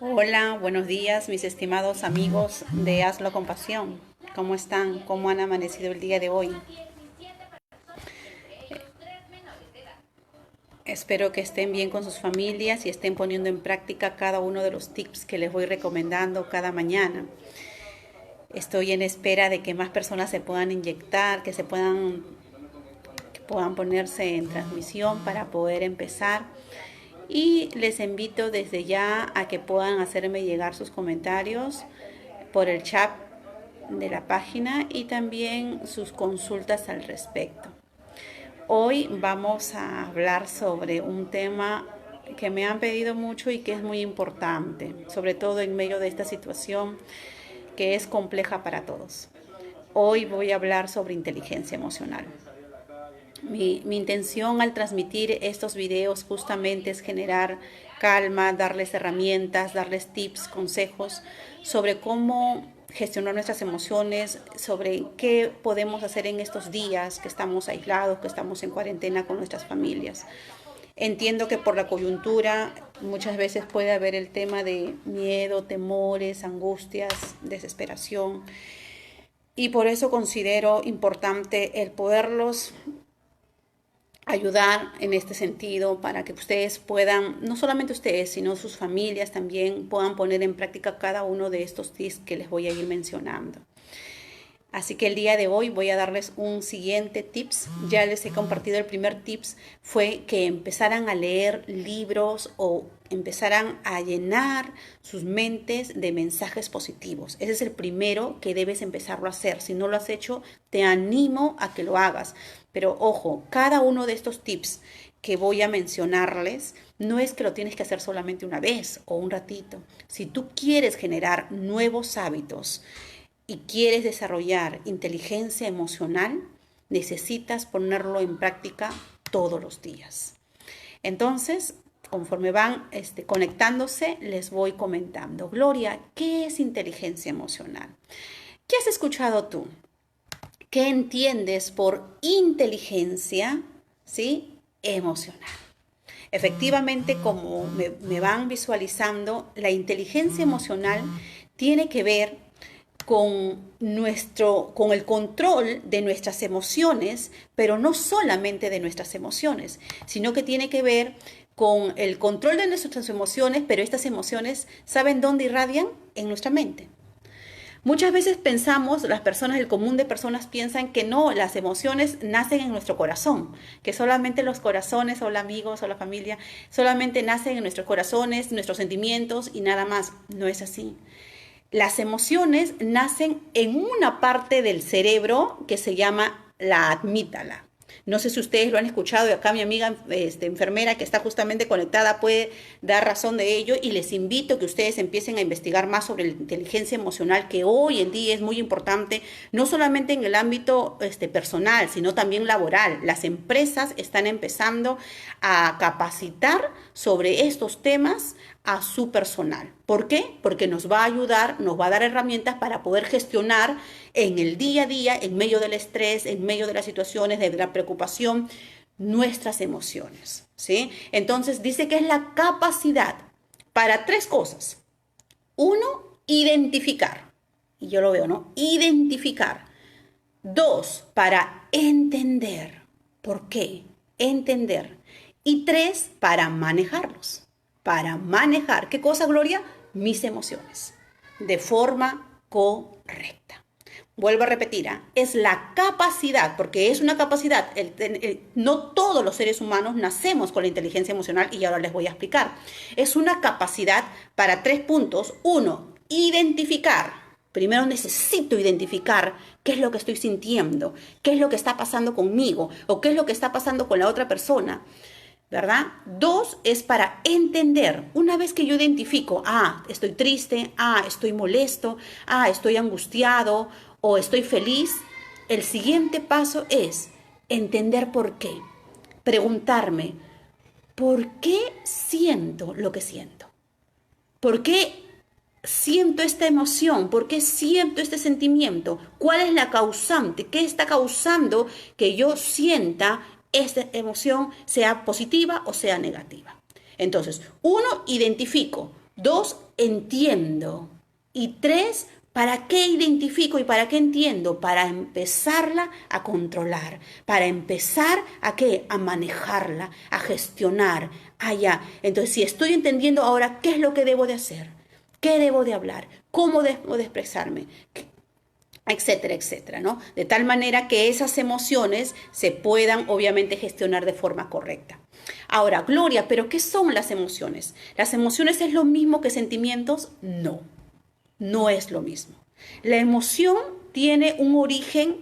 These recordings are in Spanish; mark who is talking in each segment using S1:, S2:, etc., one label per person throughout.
S1: Hola, buenos días, mis estimados amigos de Hazlo con Pasión. ¿Cómo están? ¿Cómo han amanecido el día de hoy? Espero que estén bien con sus familias y estén poniendo en práctica cada uno de los tips que les voy recomendando cada mañana. Estoy en espera de que más personas se puedan inyectar, que puedan ponerse en transmisión para poder empezar. Y les invito desde ya a que puedan hacerme llegar sus comentarios por el chat de la página y también sus consultas al respecto. Hoy vamos a hablar sobre un tema que me han pedido mucho y que es muy importante, sobre todo en medio de esta situación que es compleja para todos. Hoy voy a hablar sobre inteligencia emocional. Mi intención al transmitir estos videos justamente es generar calma, darles herramientas, darles tips, consejos sobre cómo gestionar nuestras emociones, sobre qué podemos hacer en estos días que estamos aislados, que estamos en cuarentena con nuestras familias. Entiendo que por la coyuntura muchas veces puede haber el tema de miedo, temores, angustias, desesperación, y por eso considero importante el poderlos ayudar en este sentido para que ustedes puedan, no solamente ustedes, sino sus familias también puedan poner en práctica cada uno de estos tips que les voy a ir mencionando. Así que el día de hoy voy a darles un siguiente tips. Ya les he compartido el primer tips, fue que empezaran a leer libros o empezaran a llenar sus mentes de mensajes positivos. Ese es el primero que debes empezarlo a hacer. Si no lo has hecho, te animo a que lo hagas. Pero ojo, cada uno de estos tips que voy a mencionarles, no es que lo tienes que hacer solamente una vez o un ratito. Si tú quieres generar nuevos hábitos y quieres desarrollar inteligencia emocional, necesitas ponerlo en práctica todos los días. Entonces, conforme van conectándose, les voy comentando. Gloria, ¿qué es inteligencia emocional? ¿Qué has escuchado tú? ¿Qué entiendes por inteligencia, ¿sí? Emocional? Efectivamente, como me van visualizando, la inteligencia emocional tiene que ver con el control de nuestras emociones, pero no solamente de nuestras emociones, sino que tiene que ver con el control de nuestras emociones, pero estas emociones, ¿saben dónde irradian? En nuestra mente. Muchas veces pensamos, las personas, el común de personas piensan que no, las emociones nacen en nuestro corazón, que solamente los corazones o los amigos o la familia solamente nacen en nuestros corazones, nuestros sentimientos y nada más. No es así. Las emociones nacen en una parte del cerebro que se llama la amígdala. No sé si ustedes lo han escuchado y acá mi amiga enfermera que está justamente conectada puede dar razón de ello y les invito a que ustedes empiecen a investigar más sobre la inteligencia emocional que hoy en día es muy importante, no solamente en el ámbito personal, sino también laboral. Las empresas están empezando a capacitar sobre estos temas a su personal. ¿Por qué? Porque nos va a ayudar, nos va a dar herramientas para poder gestionar en el día a día, en medio del estrés, en medio de las situaciones, de la preocupación, nuestras emociones. ¿Sí? Entonces dice que es la capacidad para tres cosas. Uno, identificar. Y yo lo veo, ¿no? Identificar. Dos, para entender. ¿Por qué? Entender. Y tres, para manejarlos. Para manejar, ¿qué cosa, Gloria? Mis emociones. De forma correcta. Vuelvo a repetir, es la capacidad, porque es una capacidad, no todos los seres humanos nacemos con la inteligencia emocional y ahora les voy a explicar. Es una capacidad para tres puntos. Uno, identificar. Primero necesito identificar qué es lo que estoy sintiendo, qué es lo que está pasando conmigo o qué es lo que está pasando con la otra persona. ¿Verdad? Dos es para entender. Una vez que yo identifico, estoy triste, estoy molesto, estoy angustiado o estoy feliz, el siguiente paso es entender por qué. Preguntarme, ¿por qué siento lo que siento? ¿Por qué siento esta emoción? ¿Por qué siento este sentimiento? ¿Cuál es la causante? ¿Qué está causando que yo sienta esta emoción, sea positiva o sea negativa? Entonces, uno, identifico. 2, entiendo. Y 3, ¿para qué identifico y para qué entiendo? Para empezarla a controlar, para empezar a qué, a manejarla, a gestionar. Ya. Entonces, si estoy entendiendo ahora qué es lo que debo de hacer, qué debo de hablar, cómo debo de expresarme, etcétera, etcétera, ¿no? De tal manera que esas emociones se puedan obviamente gestionar de forma correcta. Ahora, Gloria, ¿pero qué son las emociones? ¿Las emociones es lo mismo que sentimientos? No, no es lo mismo. La emoción tiene un origen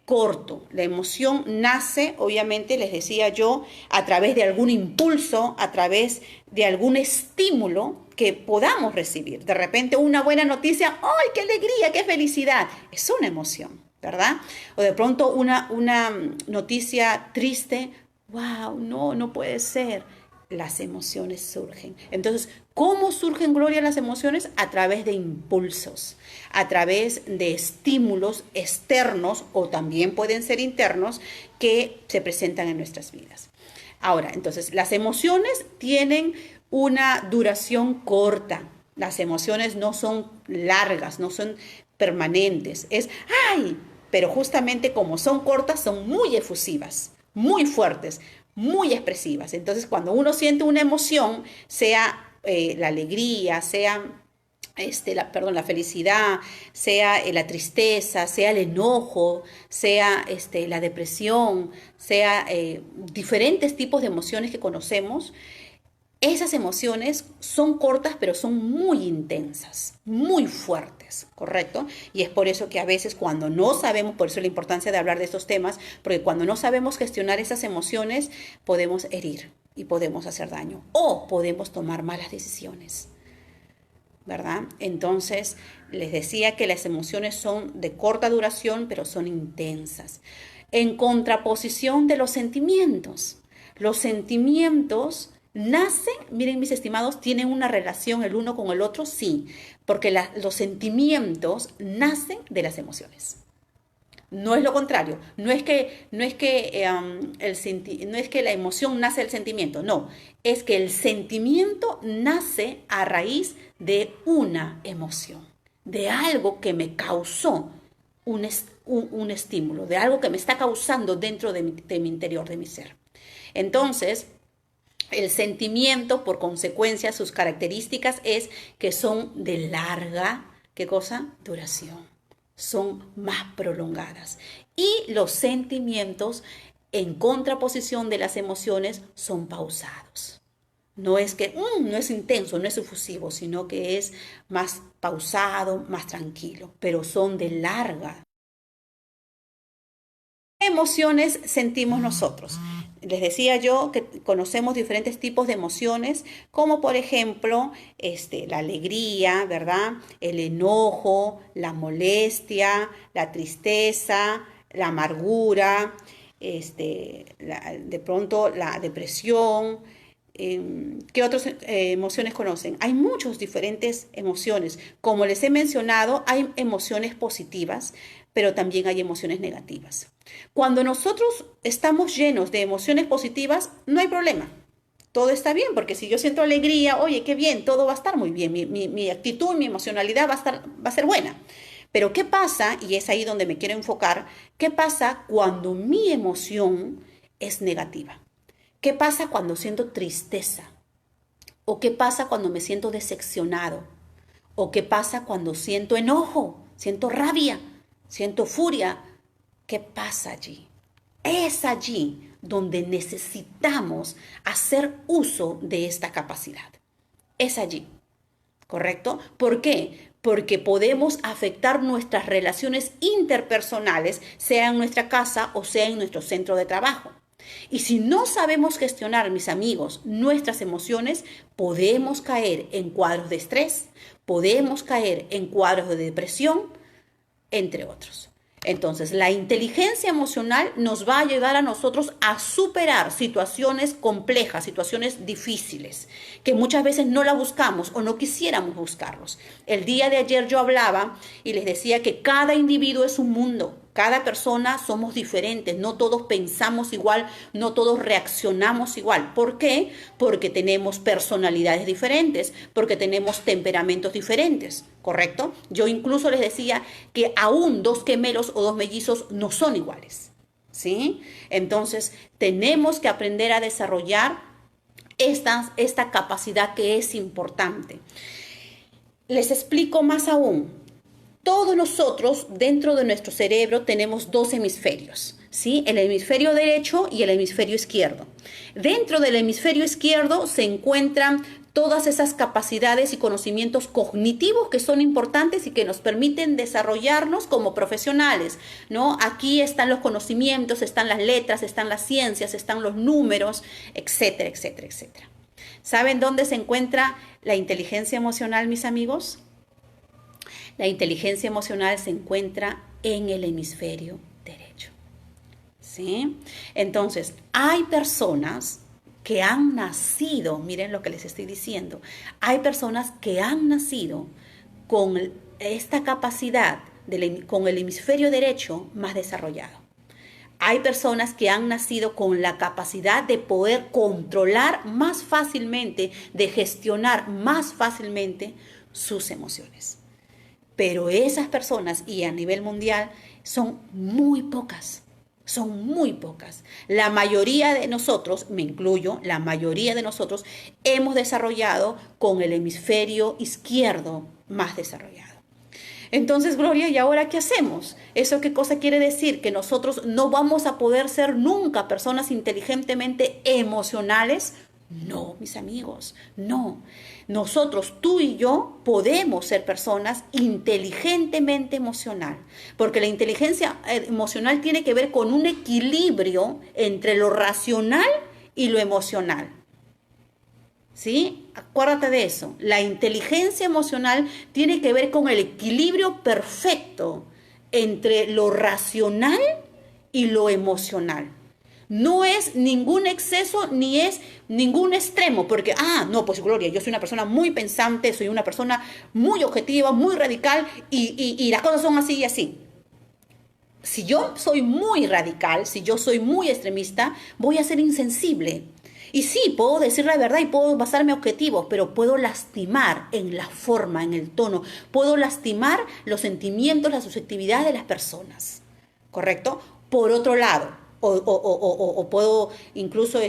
S1: corto. La emoción nace, obviamente, les decía yo, a través de algún impulso, a través de algún estímulo que podamos recibir. De repente una buena noticia, ¡ay, qué alegría, qué felicidad! Es una emoción, ¿verdad? O de pronto una noticia triste, ¡wow! No, no puede ser. Las emociones surgen. Entonces, ¿cómo surgen, Gloria, las emociones? A través de impulsos, a través de estímulos externos o también pueden ser internos que se presentan en nuestras vidas. Ahora, entonces, las emociones tienen una duración corta. Las emociones no son largas, no son permanentes. ¡ay! Pero justamente como son cortas, son muy efusivas, muy fuertes, muy expresivas. Entonces, cuando uno siente una emoción, sea la alegría, sea la felicidad, sea la tristeza, sea el enojo, sea la depresión, sea diferentes tipos de emociones que conocemos, esas emociones son cortas, pero son muy intensas, muy fuertes, ¿correcto? Y es por eso que a veces cuando no sabemos, por eso la importancia de hablar de estos temas, porque cuando no sabemos gestionar esas emociones, podemos herir y podemos hacer daño o podemos tomar malas decisiones, ¿verdad? Entonces, les decía que las emociones son de corta duración, pero son intensas. En contraposición de los sentimientos. Los sentimientos nacen, miren mis estimados, tienen una relación el uno con el otro, sí, porque los sentimientos nacen de las emociones. No es lo contrario, no es que la emoción nace del sentimiento, no, es que el sentimiento nace a raíz de una emoción, de algo que me causó un estímulo, de algo que me está causando dentro de mi interior, de mi ser. Entonces, el sentimiento, por consecuencia, sus características es que son de larga, ¿qué cosa? Duración. Son más prolongadas. Y los sentimientos, en contraposición de las emociones, son pausados. No es que no es intenso, no es efusivo, sino que es más pausado, más tranquilo, pero son de larga. ¿Qué emociones sentimos nosotros? Les decía yo que conocemos diferentes tipos de emociones, como por ejemplo la alegría, ¿verdad? El enojo, la molestia, la tristeza, la amargura, de pronto la depresión. ¿Qué otras emociones conocen? Hay muchas diferentes emociones. Como les he mencionado, hay emociones positivas, pero también hay emociones negativas. Cuando nosotros estamos llenos de emociones positivas, no hay problema. Todo está bien, porque si yo siento alegría, oye, qué bien, todo va a estar muy bien, mi actitud, mi emocionalidad va a ser buena. Pero ¿qué pasa? Y es ahí donde me quiero enfocar. ¿Qué pasa cuando mi emoción es negativa? ¿Qué pasa cuando siento tristeza? ¿O qué pasa cuando me siento decepcionado? ¿O qué pasa cuando siento enojo, siento rabia, siento furia? ¿Qué pasa allí? Es allí donde necesitamos hacer uso de esta capacidad. Es allí, ¿correcto? ¿Por qué? Porque podemos afectar nuestras relaciones interpersonales, sea en nuestra casa o sea en nuestro centro de trabajo. Y si no sabemos gestionar, mis amigos, nuestras emociones, podemos caer en cuadros de estrés, podemos caer en cuadros de depresión, entre otros. Entonces, la inteligencia emocional nos va a ayudar a nosotros a superar situaciones complejas, situaciones difíciles, que muchas veces no la buscamos o no quisiéramos buscarlos. El día de ayer yo hablaba y les decía que cada individuo es un mundo, Cada persona somos diferentes, no todos pensamos igual, no todos reaccionamos igual. ¿Por qué? Porque tenemos personalidades diferentes, porque tenemos temperamentos diferentes, ¿correcto? Yo incluso les decía que aún dos gemelos o dos mellizos no son iguales, ¿sí? Entonces, tenemos que aprender a desarrollar esta capacidad que es importante. Les explico más aún. Todos nosotros dentro de nuestro cerebro tenemos dos hemisferios, ¿sí? El hemisferio derecho y el hemisferio izquierdo. Dentro del hemisferio izquierdo se encuentran todas esas capacidades y conocimientos cognitivos que son importantes y que nos permiten desarrollarnos como profesionales, ¿no? Aquí están los conocimientos, están las letras, están las ciencias, están los números, etcétera, etcétera, etcétera. ¿Saben dónde se encuentra la inteligencia emocional, mis amigos? La inteligencia emocional se encuentra en el hemisferio derecho, ¿sí? Entonces, hay personas que han nacido, miren lo que les estoy diciendo, hay personas que han nacido con esta capacidad, con el hemisferio derecho más desarrollado. Hay personas que han nacido con la capacidad de poder controlar más fácilmente, de gestionar más fácilmente sus emociones. Pero esas personas, y a nivel mundial, son muy pocas. Son muy pocas. La mayoría de nosotros, me incluyo, la mayoría de nosotros hemos desarrollado con el hemisferio izquierdo más desarrollado. Entonces, Gloria, ¿y ahora qué hacemos? ¿Eso qué cosa quiere decir? ¿Que nosotros no vamos a poder ser nunca personas inteligentemente emocionales? No, mis amigos, no. Nosotros, tú y yo, podemos ser personas inteligentemente emocional, porque la inteligencia emocional tiene que ver con un equilibrio entre lo racional y lo emocional. ¿Sí? Acuérdate de eso. La inteligencia emocional tiene que ver con el equilibrio perfecto entre lo racional y lo emocional. No es ningún exceso ni es ningún extremo, porque, no, pues Gloria, yo soy una persona muy pensante, soy una persona muy objetiva, muy radical y las cosas son así y así. Si yo soy muy radical, si yo soy muy extremista, voy a ser insensible. Y sí, puedo decir la verdad y puedo basarme en objetivos, pero puedo lastimar en la forma, en el tono, puedo lastimar los sentimientos, la susceptibilidad de las personas, ¿correcto? Por otro lado, o puedo incluso,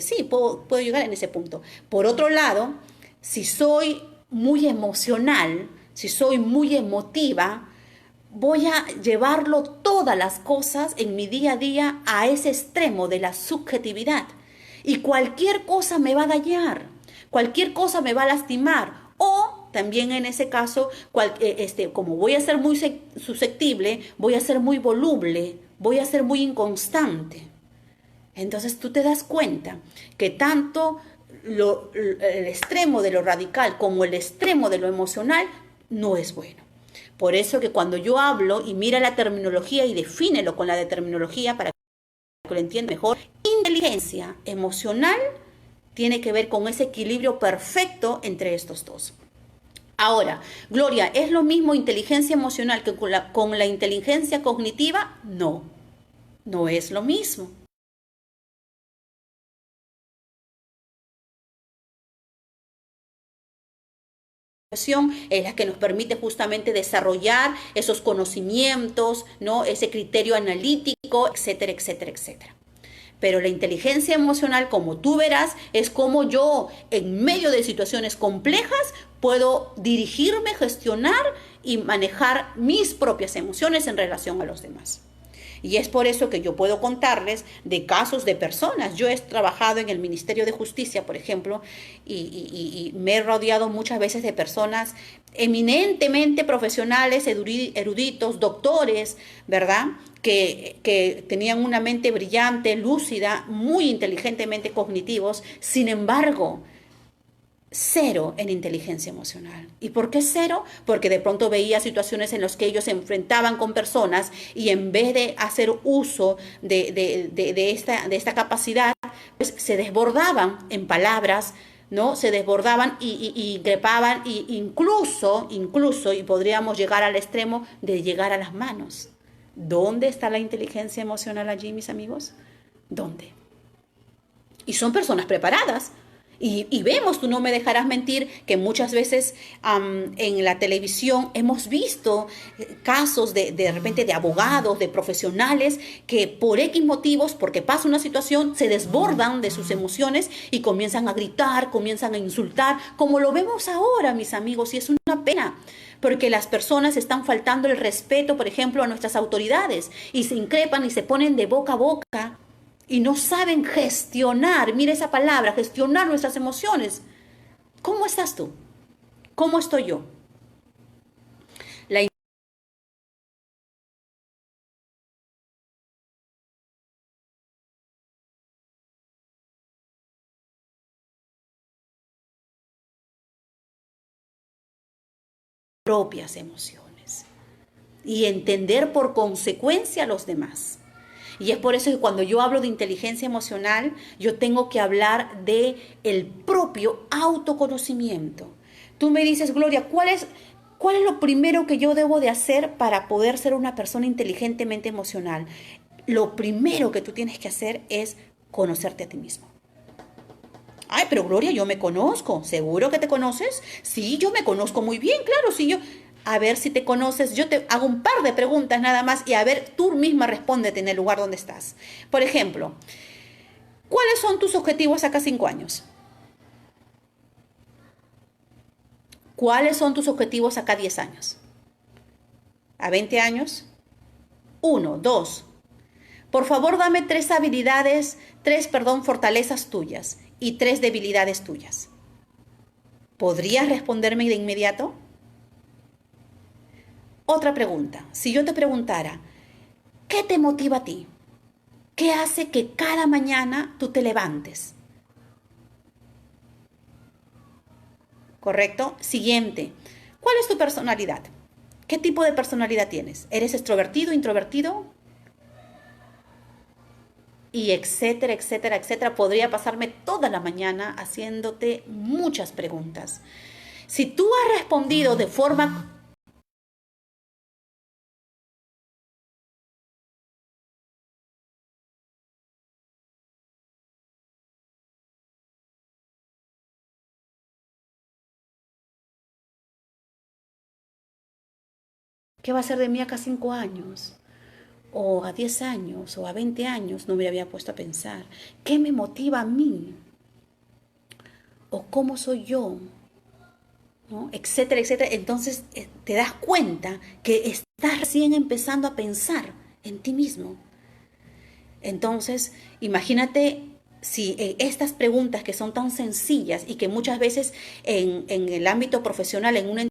S1: sí, puedo llegar en ese punto. Por otro lado, si soy muy emocional, si soy muy emotiva, voy a llevarlo todas las cosas en mi día a día a ese extremo de la subjetividad. Y cualquier cosa me va a dañar, cualquier cosa me va a lastimar. O también en ese caso, como voy a ser muy susceptible, voy a ser muy voluble, voy a ser muy inconstante. Entonces tú te das cuenta que tanto el extremo de lo radical como el extremo de lo emocional no es bueno. Por eso que cuando yo hablo y mira la terminología y defínelo con la terminología para que lo entienda mejor, inteligencia emocional tiene que ver con ese equilibrio perfecto entre estos dos. Ahora, Gloria, ¿es lo mismo inteligencia emocional que con la inteligencia cognitiva? No, no es lo mismo. Es la que nos permite justamente desarrollar esos conocimientos, ¿no? Ese criterio analítico, etcétera, etcétera, etcétera. Pero la inteligencia emocional, como tú verás, es como yo, en medio de situaciones complejas, puedo dirigirme, gestionar y manejar mis propias emociones en relación a los demás. Y es por eso que yo puedo contarles de casos de personas. Yo he trabajado en el Ministerio de Justicia, por ejemplo, y me he rodeado muchas veces de personas eminentemente profesionales, eruditos, doctores, ¿verdad? Que tenían una mente brillante, lúcida, muy inteligentemente cognitivos. Sin embargo, cero en inteligencia emocional. ¿Y por qué cero? Porque de pronto veía situaciones en las que ellos se enfrentaban con personas y en vez de hacer uso de esta capacidad, pues se desbordaban en palabras, ¿no? Se desbordaban y trepaban, incluso, y podríamos llegar al extremo de llegar a las manos, ¿Dónde está la inteligencia emocional allí, mis amigos? ¿Dónde? Y son personas preparadas. Y vemos, tú no me dejarás mentir, que muchas veces en la televisión hemos visto casos de repente de abogados, de profesionales, que por X motivos, porque pasa una situación, se desbordan de sus emociones y comienzan a gritar, comienzan a insultar, como lo vemos ahora, mis amigos, y es una pena. Porque las personas están faltando el respeto, por ejemplo, a nuestras autoridades y se increpan y se ponen de boca a boca y no saben gestionar, mira esa palabra, gestionar nuestras emociones. ¿Cómo estás tú? ¿Cómo estoy yo? La propias emociones y entender por consecuencia a los demás. Y es por eso que cuando yo hablo de inteligencia emocional, yo tengo que hablar de el propio autoconocimiento. Tú me dices, Gloria, cuál es lo primero que yo debo de hacer para poder ser una persona inteligentemente emocional? Lo primero que tú tienes que hacer es conocerte a ti mismo. Ay, pero Gloria, yo me conozco. ¿Seguro que te conoces? Sí, yo me conozco muy bien, claro, sí, yo. A ver si te conoces, yo te hago un par de preguntas nada más y a ver, tú misma respóndete en el lugar donde estás. Por ejemplo, ¿cuáles son tus objetivos acá 5 años? ¿Cuáles son tus objetivos acá 10 años? ¿A 20 años? Uno, dos. Por favor, dame fortalezas tuyas y tres debilidades tuyas. ¿Podrías responderme de inmediato? Otra pregunta. Si yo te preguntara, ¿qué te motiva a ti? ¿Qué hace que cada mañana tú te levantes? ¿Correcto? Siguiente. ¿Cuál es tu personalidad? ¿Qué tipo de personalidad tienes? ¿Eres extrovertido, introvertido? Y etcétera, etcétera, etcétera. Podría pasarme toda la mañana haciéndote muchas preguntas. Si tú has respondido de forma... ¿Qué va a ser de mí acá 5 años? O a 10 años, o a 20 años, no me había puesto a pensar. ¿Qué me motiva a mí? ¿O cómo soy yo? ¿No? Etcétera, etcétera. Entonces te das cuenta que estás recién empezando a pensar en ti mismo. Entonces, imagínate si estas preguntas que son tan sencillas y que muchas veces en el ámbito profesional, en una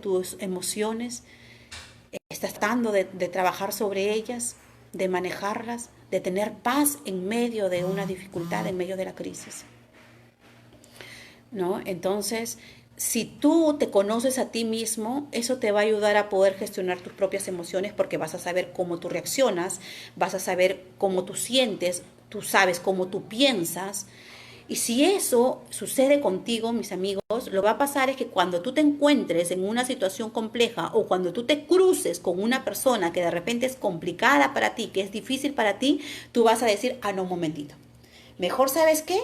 S1: tus emociones, estás tratando de trabajar sobre ellas, de manejarlas, de tener paz en medio de una dificultad, en medio de la crisis. ¿No? Entonces, si tú te conoces a ti mismo, eso te va a ayudar a poder gestionar tus propias emociones porque vas a saber cómo tú reaccionas, vas a saber cómo tú sientes, tú sabes cómo tú piensas. Y si eso sucede contigo, mis amigos, lo que va a pasar es que cuando tú te encuentres en una situación compleja o cuando tú te cruces con una persona que de repente es complicada para ti, que es difícil para ti, tú vas a decir, ah, no, un momentito. Mejor, ¿sabes qué?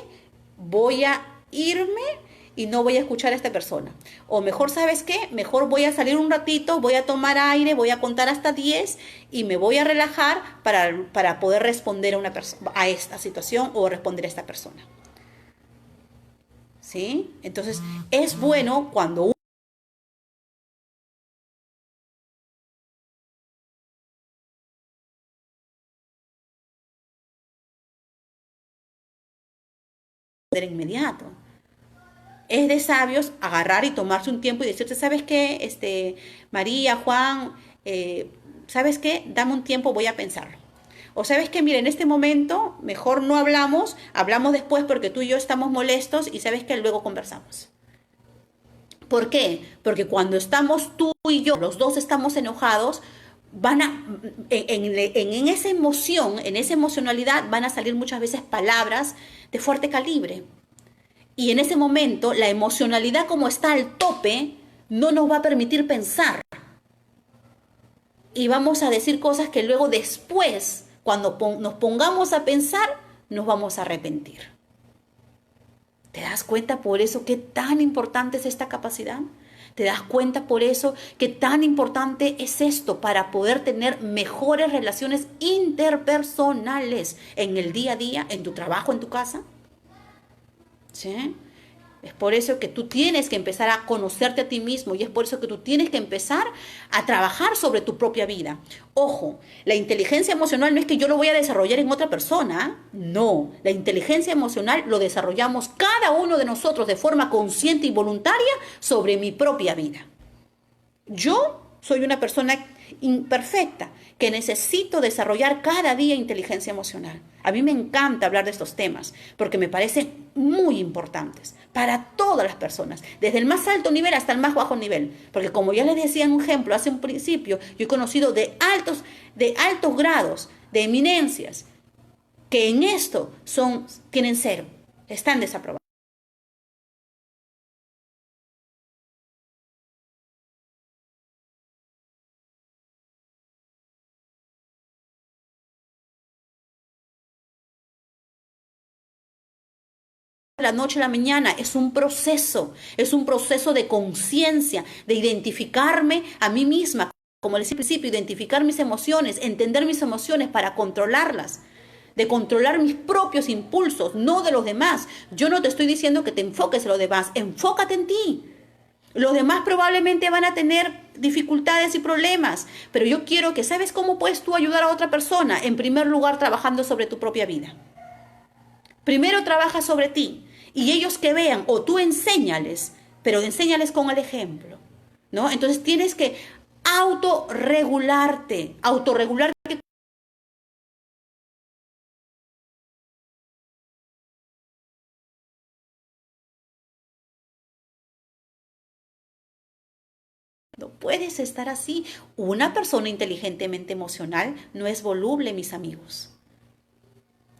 S1: Voy a irme y no voy a escuchar a esta persona. O mejor, ¿sabes qué? Mejor voy a salir un ratito, voy a tomar aire, voy a contar hasta 10 y me voy a relajar para poder responder a esta situación o responder a esta persona. ¿Sí? Entonces, es bueno cuando uno de inmediato. es de sabios agarrar y tomarse un tiempo y decirte, ¿sabes qué? María, Juan, ¿sabes qué? Dame un tiempo, voy a pensarlo. O sabes que, mira, en este momento mejor no hablamos, hablamos después porque tú y yo estamos molestos y sabes que luego conversamos. ¿Por qué? Porque cuando estamos tú y yo, los dos estamos enojados, van a, en esa emoción, en esa emocionalidad, van a salir muchas veces palabras de fuerte calibre. Y en ese momento, la emocionalidad como está al tope, no nos va a permitir pensar. Y vamos a decir cosas que luego después, cuando nos pongamos a pensar, nos vamos a arrepentir. ¿Te das cuenta por eso qué tan importante es esta capacidad? ¿Te das cuenta por eso qué tan importante es esto para poder tener mejores relaciones interpersonales en el día a día, en tu trabajo, en tu casa? ¿Sí? Es por eso que tú tienes que empezar a conocerte a ti mismo y es por eso que tú tienes que empezar a trabajar sobre tu propia vida. Ojo, la inteligencia emocional no es que yo lo voy a desarrollar en otra persona, no. La inteligencia emocional lo desarrollamos cada uno de nosotros de forma consciente y voluntaria sobre mi propia vida. Yo soy una persona imperfecta que necesito desarrollar cada día inteligencia emocional. A mí me encanta hablar de estos temas porque me parecen muy importantes para todas las personas, desde el más alto nivel hasta el más bajo nivel. Porque como ya les decía en un ejemplo hace un principio, yo he conocido de altos grados, de eminencias, que en esto tienen cero, están desaprobados. La noche a la mañana, es un proceso de conciencia, de identificarme a mí misma, como les decía al principio, identificar mis emociones, entender mis emociones para controlarlas, de controlar mis propios impulsos, no de los demás. Yo no te estoy diciendo que te enfoques en los demás, enfócate en ti. Los demás probablemente van a tener dificultades y problemas, pero yo quiero que, ¿sabes cómo puedes tú ayudar a otra persona? En primer lugar, trabajando sobre tu propia vida. Primero trabaja sobre ti y ellos que vean o tú enséñales, pero enséñales con el ejemplo, ¿no? Entonces tienes que autorregularte no puedes estar así. Una persona inteligentemente emocional no es voluble, mis amigos.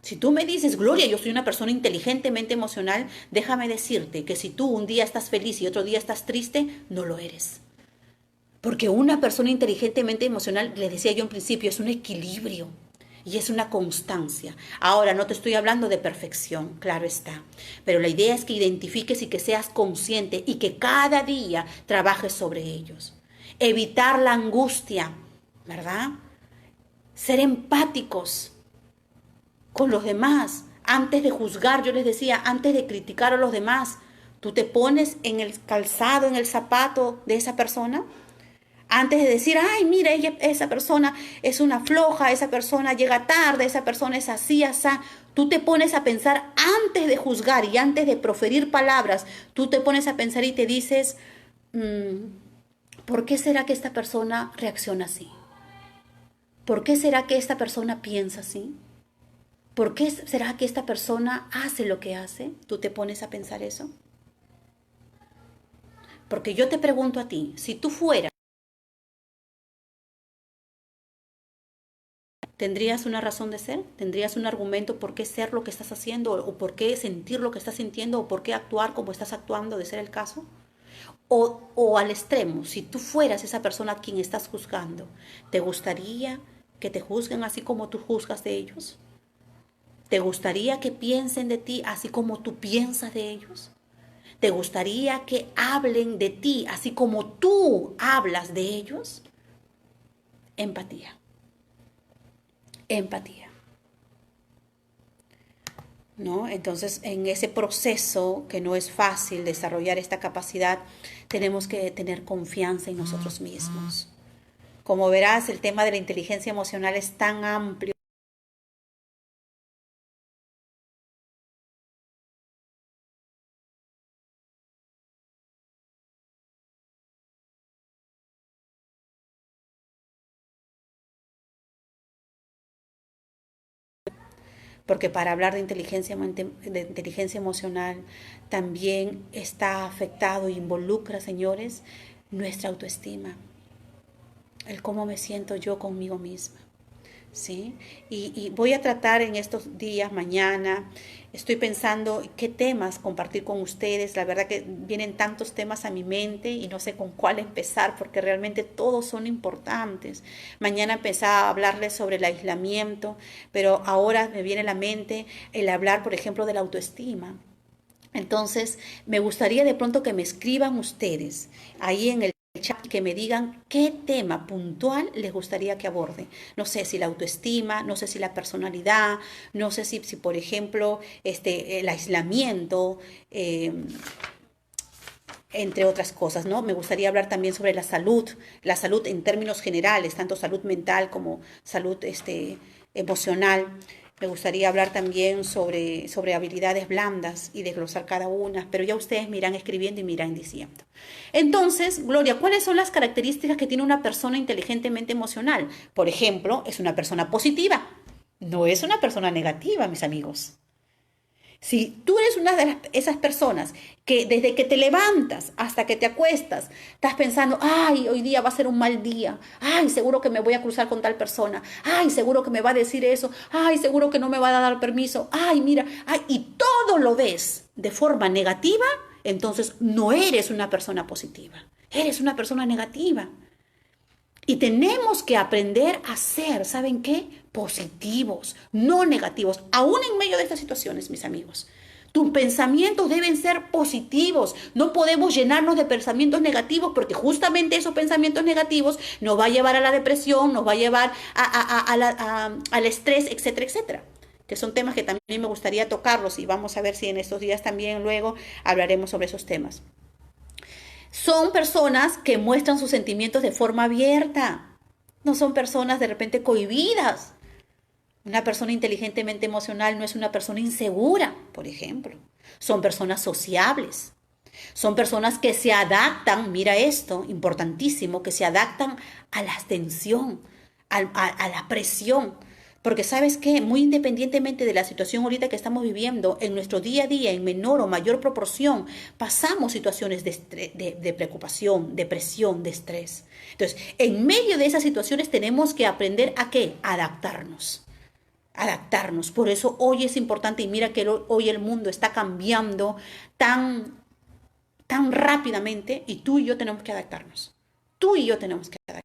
S1: Si tú me dices, Gloria, yo soy una persona inteligentemente emocional, déjame decirte que si tú un día estás feliz y otro día estás triste, no lo eres. Porque una persona inteligentemente emocional, le decía yo en principio, es un equilibrio y es una constancia. Ahora, no te estoy hablando de perfección, claro está, pero la idea es que identifiques y que seas consciente y que cada día trabajes sobre ellos. Evitar la angustia, ¿verdad? Ser empáticos con los demás. Antes de juzgar, yo les decía, antes de criticar a los demás, tú te pones en el calzado, en el zapato de esa persona. Antes de decir, ay, mira, esa persona es una floja, esa persona llega tarde, esa persona es así, así. Tú te pones a pensar antes de juzgar y antes de proferir palabras, tú te pones a pensar y te dices, ¿por qué será que esta persona reacciona así? ¿Por qué será que esta persona piensa así? ¿Por qué será que esta persona hace lo que hace? ¿Tú te pones a pensar eso? Porque yo te pregunto a ti, si tú fueras, ¿tendrías una razón de ser? ¿Tendrías un argumento por qué ser lo que estás haciendo o por qué sentir lo que estás sintiendo o por qué actuar como estás actuando, de ser el caso? O al extremo, si tú fueras esa persona a quien estás juzgando, ¿te gustaría que te juzguen así como tú juzgas de ellos? ¿Te gustaría que piensen de ti así como tú piensas de ellos? ¿Te gustaría que hablen de ti así como tú hablas de ellos? Empatía, empatía. ¿No? Entonces, en ese proceso que no es fácil desarrollar esta capacidad, tenemos que tener confianza en nosotros mismos. Como verás, el tema de la inteligencia emocional es tan amplio porque para hablar de inteligencia emocional también está afectado e involucra, señores, nuestra autoestima, el cómo me siento yo conmigo misma. ¿Sí? Y voy a tratar en estos días, mañana, estoy pensando qué temas compartir con ustedes. La verdad que vienen tantos temas a mi mente y no sé con cuál empezar porque realmente todos son importantes. Mañana empezaba a hablarles sobre el aislamiento, pero ahora me viene a la mente el hablar, por ejemplo, de la autoestima. Entonces, me gustaría de pronto que me escriban ustedes ahí en el chat, que me digan qué tema puntual les gustaría que aborde. No sé si la autoestima, no sé si la personalidad, no sé si por ejemplo, el aislamiento, entre otras cosas, ¿no? Me gustaría hablar también sobre la salud en términos generales, tanto salud mental como salud emocional. Me gustaría hablar también sobre habilidades blandas y desglosar cada una, pero ya ustedes me irán escribiendo y me irán diciendo. Entonces, Gloria, ¿cuáles son las características que tiene una persona inteligentemente emocional? Por ejemplo, es una persona positiva, no es una persona negativa, mis amigos. Si tú eres una de esas personas que desde que te levantas hasta que te acuestas, estás pensando, ay, hoy día va a ser un mal día, ay, seguro que me voy a cruzar con tal persona, ay, seguro que me va a decir eso, ay, seguro que no me va a dar permiso, ay, mira, ay, y todo lo ves de forma negativa, entonces no eres una persona positiva, eres una persona negativa. Y tenemos que aprender a ser, ¿saben qué? Positivos, no negativos, aún en medio de estas situaciones, mis amigos. Tus pensamientos deben ser positivos. No podemos llenarnos de pensamientos negativos porque justamente esos pensamientos negativos nos va a llevar a la depresión, nos va a llevar al estrés, etcétera, etcétera. Que son temas que también me gustaría tocarlos y vamos a ver si en estos días también luego hablaremos sobre esos temas. Son personas que muestran sus sentimientos de forma abierta. No son personas de repente cohibidas. Una persona inteligentemente emocional no es una persona insegura, por ejemplo. Son personas sociables. Son personas que se adaptan, mira esto, importantísimo, que se adaptan a la tensión, a la presión. Porque sabes qué, muy independientemente de la situación ahorita que estamos viviendo, en nuestro día a día, en menor o mayor proporción, pasamos situaciones de preocupación, de presión, de estrés. Entonces, en medio de esas situaciones tenemos que aprender a ¿qué? Adaptarnos. Adaptarnos. Por eso hoy es importante y mira que hoy el mundo está cambiando tan rápidamente y tú y yo tenemos que adaptarnos. Tú y yo tenemos que adaptarnos.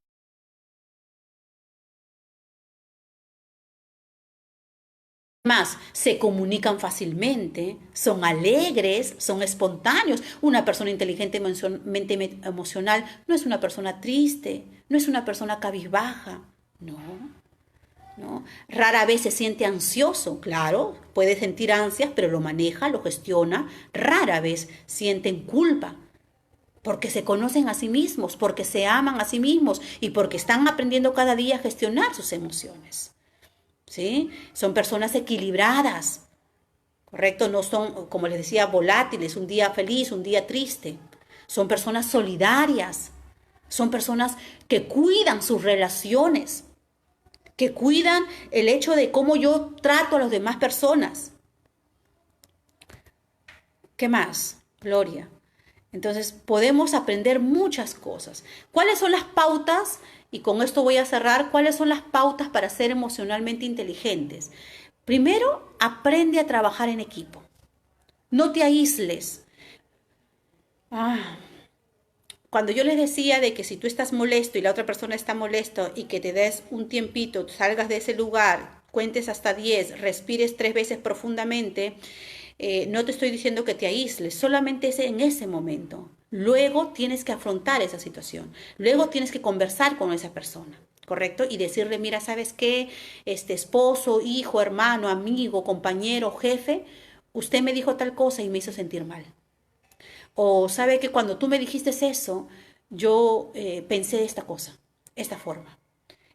S1: Más, se comunican fácilmente, son alegres, son espontáneos. Una persona inteligentemente emocional no es una persona triste, no es una persona cabizbaja, no, no. Rara vez se siente ansioso, claro, puede sentir ansias, pero lo maneja, lo gestiona. Rara vez sienten culpa, porque se conocen a sí mismos, porque se aman a sí mismos y porque están aprendiendo cada día a gestionar sus emociones. ¿Sí? Son personas equilibradas, ¿correcto? No son, como les decía, volátiles, un día feliz, un día triste. Son personas solidarias, son personas que cuidan sus relaciones, que cuidan el hecho de cómo yo trato a las demás personas. ¿Qué más, Gloria? Entonces, podemos aprender muchas cosas. ¿Cuáles son las pautas? Y con esto voy a cerrar. ¿Cuáles son las pautas para ser emocionalmente inteligentes? Primero, aprende a trabajar en equipo. No te aísles. Cuando yo les decía de que si tú estás molesto y la otra persona está molesto y que te des un tiempito, salgas de ese lugar, cuentes hasta 10, respires 3 veces profundamente, no te estoy diciendo que te aísles, solamente es en ese momento. Luego tienes que afrontar esa situación. Luego tienes que conversar con esa persona, ¿correcto? Y decirle, mira, ¿sabes qué? Esposo, hijo, hermano, amigo, compañero, jefe, usted me dijo tal cosa y me hizo sentir mal. O sabe que cuando tú me dijiste eso, yo pensé esta cosa, esta forma.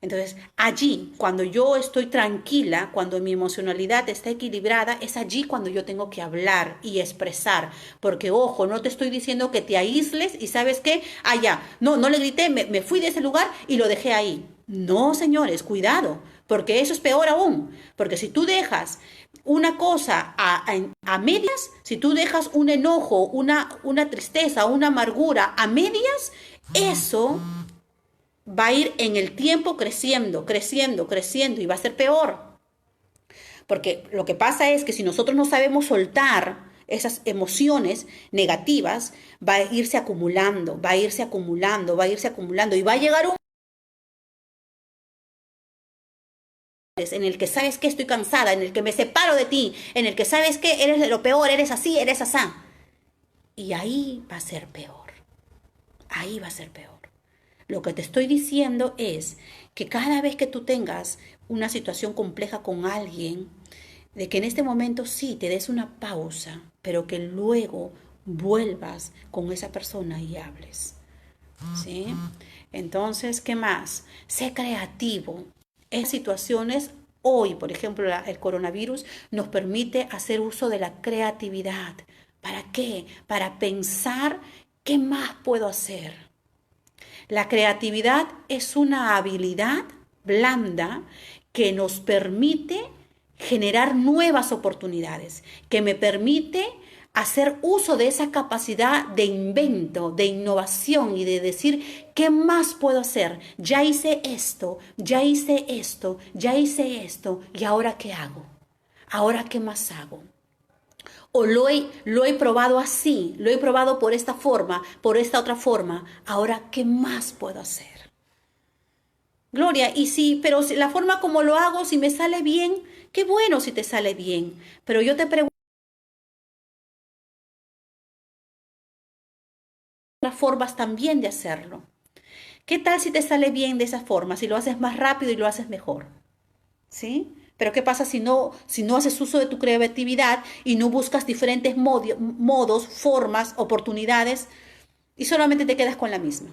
S1: Entonces, allí, cuando yo estoy tranquila, cuando mi emocionalidad está equilibrada, es allí cuando yo tengo que hablar y expresar. Porque, ojo, no te estoy diciendo que te aísles y ¿sabes qué? Ya, no le grité, me fui de ese lugar y lo dejé ahí. No, señores, cuidado, porque eso es peor aún, porque si tú dejas una cosa a medias, si tú dejas un enojo, una tristeza, una amargura a medias, eso va a ir en el tiempo creciendo, creciendo, creciendo y va a ser peor. Porque lo que pasa es que si nosotros no sabemos soltar esas emociones negativas, va a irse acumulando, va a irse acumulando, va a irse acumulando y va a llegar un en el que sabes que estoy cansada, en el que me separo de ti, en el que sabes que eres de lo peor, eres así, eres asá. Y ahí va a ser peor. Ahí va a ser peor. Lo que te estoy diciendo es que cada vez que tú tengas una situación compleja con alguien, de que en este momento sí te des una pausa, pero que luego vuelvas con esa persona y hables. ¿Sí? Entonces, ¿qué más? Sé creativo. En situaciones, hoy, por ejemplo, el coronavirus nos permite hacer uso de la creatividad. ¿Para qué? Para pensar qué más puedo hacer. La creatividad es una habilidad blanda que nos permite generar nuevas oportunidades, que me permite hacer uso de esa capacidad de invento, de innovación y de decir, ¿qué más puedo hacer? Ya hice esto, ya hice esto, ya hice esto, ¿y ahora qué hago? ¿Ahora qué más hago? O lo he probado así, lo he probado por esta forma, por esta otra forma, ¿ahora qué más puedo hacer? Gloria, y sí, pero si la forma como lo hago, si me sale bien, qué bueno si te sale bien, pero yo te pregunto, las formas también de hacerlo. ¿Qué tal si te sale bien de esa forma, si lo haces más rápido y lo haces mejor? ¿Sí? Pero ¿qué pasa si no haces uso de tu creatividad y no buscas diferentes modos, formas, oportunidades y solamente te quedas con la misma?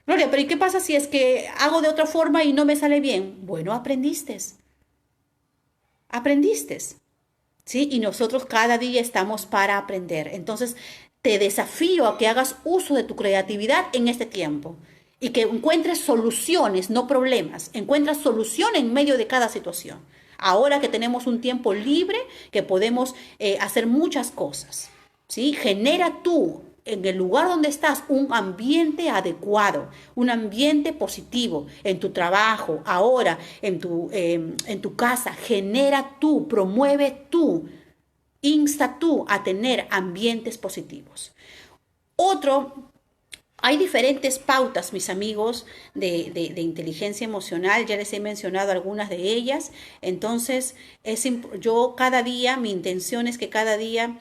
S1: Gloria, pero ¿y qué pasa si es que hago de otra forma y no me sale bien? Bueno, aprendiste, aprendiste. ¿Sí? Y nosotros cada día estamos para aprender. Entonces, te desafío a que hagas uso de tu creatividad en este tiempo y que encuentres soluciones, no problemas. Encuentras solución en medio de cada situación. Ahora que tenemos un tiempo libre, que podemos hacer muchas cosas. ¿Sí? Genera tú en el lugar donde estás un ambiente adecuado, un ambiente positivo en tu trabajo, ahora en tu casa. Genera tú, promueve tú, insta tú a tener ambientes positivos. Otro, hay diferentes pautas, mis amigos, de inteligencia emocional. Ya les he mencionado algunas de ellas. Entonces, yo cada día, mi intención es que cada día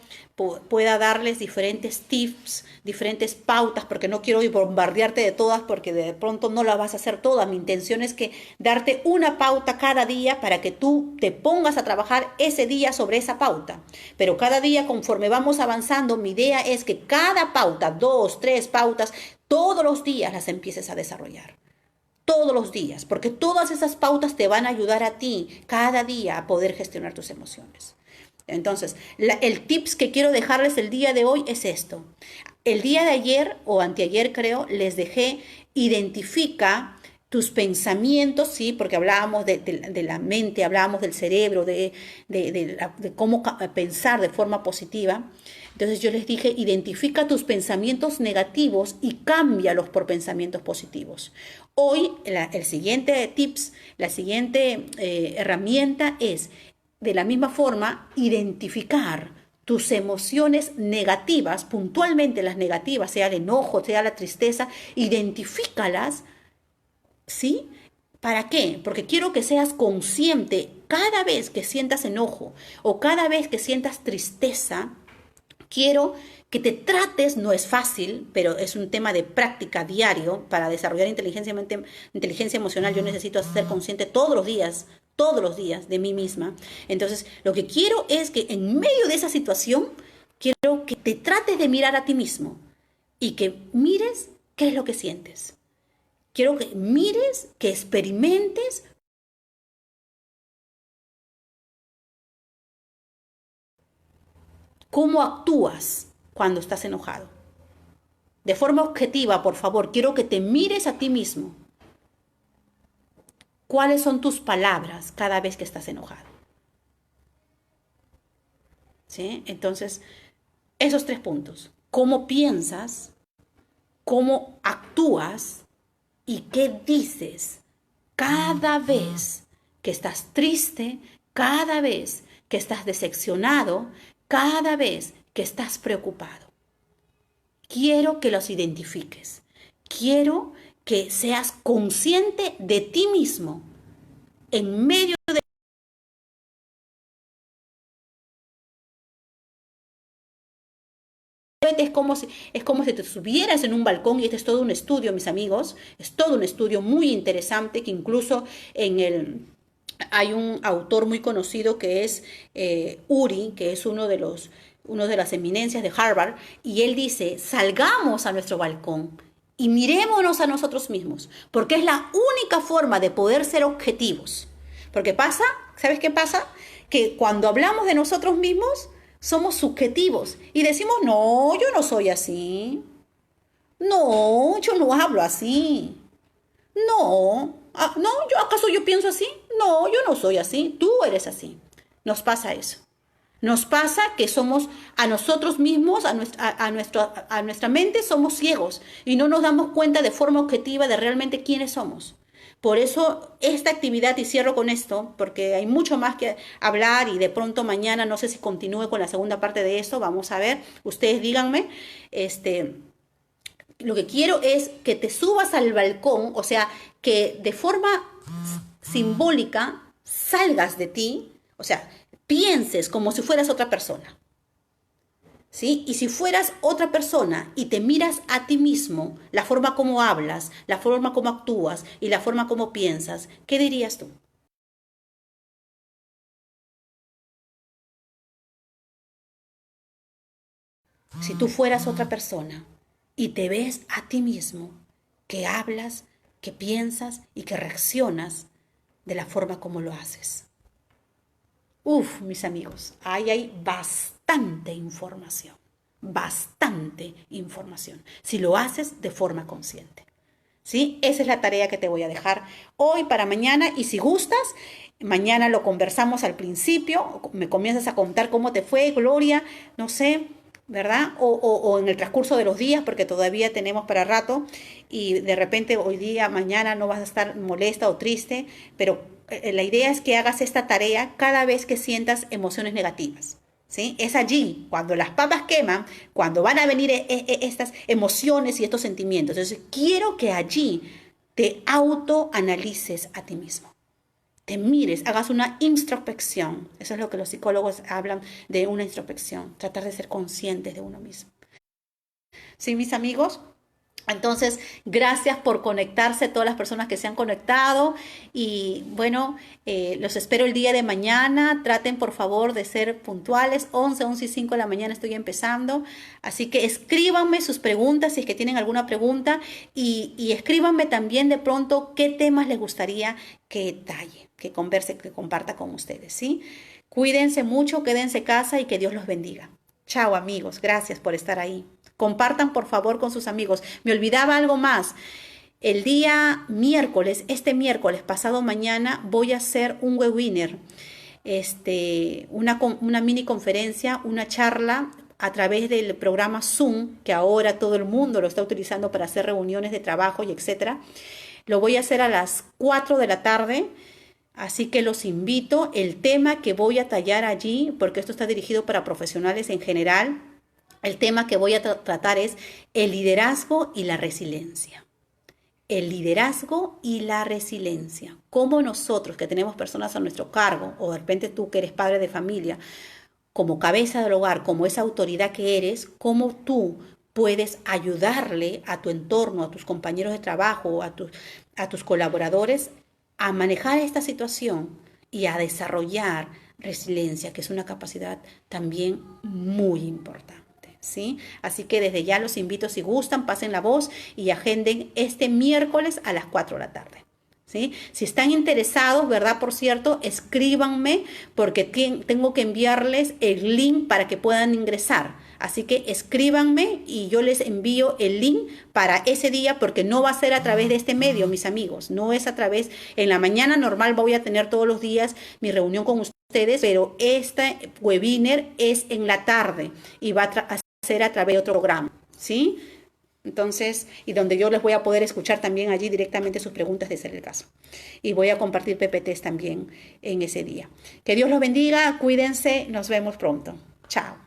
S1: pueda darles diferentes tips, diferentes pautas, porque no quiero bombardearte de todas, porque de pronto no las vas a hacer todas. Mi intención es que darte una pauta cada día para que tú te pongas a trabajar ese día sobre esa pauta. Pero cada día, conforme vamos avanzando, mi idea es que cada pauta, 2, 3 pautas, todos los días las empieces a desarrollar. Todos los días, porque todas esas pautas te van a ayudar a ti cada día a poder gestionar tus emociones. Entonces, el tips que quiero dejarles el día de hoy es esto. El día de ayer o anteayer creo, les dejé identifica tus pensamientos, sí, porque hablábamos de la mente, hablábamos del cerebro, de cómo pensar de forma positiva. Entonces yo les dije, identifica tus pensamientos negativos y cámbialos por pensamientos positivos. Hoy el siguiente tips, la siguiente herramienta es, de la misma forma, identificar tus emociones negativas, puntualmente las negativas, sea el enojo, sea la tristeza, identifícalas, ¿sí? ¿Para qué? Porque quiero que seas consciente cada vez que sientas enojo o cada vez que sientas tristeza. Quiero que te trates, no es fácil, pero es un tema de práctica diario. Para desarrollar inteligencia emocional yo necesito ser consciente todos los días de mí misma. Entonces, lo que quiero es que en medio de esa situación, quiero que te trates de mirar a ti mismo y que mires qué es lo que sientes. Quiero que mires, que experimentes cómo actúas cuando estás enojado. De forma objetiva, por favor, quiero que te mires a ti mismo. ¿Cuáles son tus palabras cada vez que estás enojado? ¿Sí? Entonces, esos 3 puntos. ¿Cómo piensas? ¿Cómo actúas? ¿Y qué dices cada vez que estás triste? Cada vez que estás decepcionado, cada vez que estás preocupado. Quiero que los identifiques. Quiero que seas consciente de ti mismo en medio de... Es como si te subieras en un balcón y este es todo un estudio, mis amigos. Es todo un estudio muy interesante que incluso hay un autor muy conocido que es Uri, que es uno de las eminencias de Harvard, y él dice, salgamos a nuestro balcón y mirémonos a nosotros mismos, porque es la única forma de poder ser objetivos. Porque pasa, ¿sabes qué pasa? Que cuando hablamos de nosotros mismos, somos subjetivos y decimos, no, yo no soy así. No, yo no hablo así. No, no, ¿acaso yo pienso así? No, yo no soy así, tú eres así. Nos pasa eso. Nos pasa que somos a nosotros mismos, a nuestra mente somos ciegos y no nos damos cuenta de forma objetiva de realmente quiénes somos. Por eso esta actividad, y cierro con esto, porque hay mucho más que hablar y de pronto mañana no sé si continúe con la segunda parte de esto, vamos a ver, ustedes díganme, lo que quiero es que te subas al balcón, o sea, que de forma simbólica salgas de ti, o sea, pienses como si fueras otra persona, ¿sí? Y si fueras otra persona y te miras a ti mismo, la forma como hablas, la forma como actúas y la forma como piensas, ¿qué dirías tú? Si tú fueras otra persona y te ves a ti mismo, que hablas, que piensas y que reaccionas de la forma como lo haces. Uf, mis amigos, ahí hay bastante información, si lo haces de forma consciente. ¿Sí? Esa es la tarea que te voy a dejar hoy para mañana y si gustas, mañana lo conversamos al principio, me comienzas a contar cómo te fue, Gloria, no sé, ¿verdad? O en el transcurso de los días, porque todavía tenemos para rato y de repente hoy día, mañana no vas a estar molesta o triste, pero la idea es que hagas esta tarea cada vez que sientas emociones negativas. ¿Sí? Es allí, cuando las papas queman, cuando van a venir estas emociones y estos sentimientos. Entonces, quiero que allí te autoanalices a ti mismo. Te mires, hagas una introspección. Eso es lo que los psicólogos hablan de una introspección, tratar de ser conscientes de uno mismo. ¿Sí, mis amigos? Entonces, gracias por conectarse, todas las personas que se han conectado y bueno, los espero el día de mañana. Traten por favor de ser puntuales, 11 y 5 de la mañana estoy empezando, así que escríbanme sus preguntas si es que tienen alguna pregunta y escríbanme también de pronto qué temas les gustaría que talle, que converse, que comparta con ustedes, ¿sí? Cuídense mucho, quédense en casa y que Dios los bendiga. Chao amigos, gracias por estar ahí. Compartan por favor con sus amigos. Me olvidaba algo más. El día miércoles, este miércoles, pasado mañana, voy a hacer un webinar, una mini conferencia, una charla a través del programa Zoom, que ahora todo el mundo lo está utilizando para hacer reuniones de trabajo y etcétera. Lo voy a hacer a las 4 de la tarde. Así que los invito, el tema que voy a tallar allí, porque esto está dirigido para profesionales en general, el tema que voy a tratar es el liderazgo y la resiliencia. El liderazgo y la resiliencia. Cómo nosotros que tenemos personas a nuestro cargo, o de repente tú que eres padre de familia, como cabeza del hogar, como esa autoridad que eres, cómo tú puedes ayudarle a tu entorno, a tus compañeros de trabajo, a tus colaboradores, a manejar esta situación y a desarrollar resiliencia, que es una capacidad también muy importante. ¿Sí? Así que desde ya los invito, si gustan, pasen la voz y agenden este miércoles a las 4 de la tarde. ¿Sí? Si están interesados, ¿verdad? Por cierto, escríbanme porque tengo que enviarles el link para que puedan ingresar Así que escríbanme y yo les envío el link para ese día, porque no va a ser a través de este medio, mis amigos. No es a través, en la mañana normal voy a tener todos los días mi reunión con ustedes, pero este webinar es en la tarde y va a ser a través de otro programa, ¿sí? Entonces, y donde yo les voy a poder escuchar también allí directamente sus preguntas de ser el caso. Y voy a compartir PPTs también en ese día. Que Dios los bendiga, cuídense, nos vemos pronto. Chao.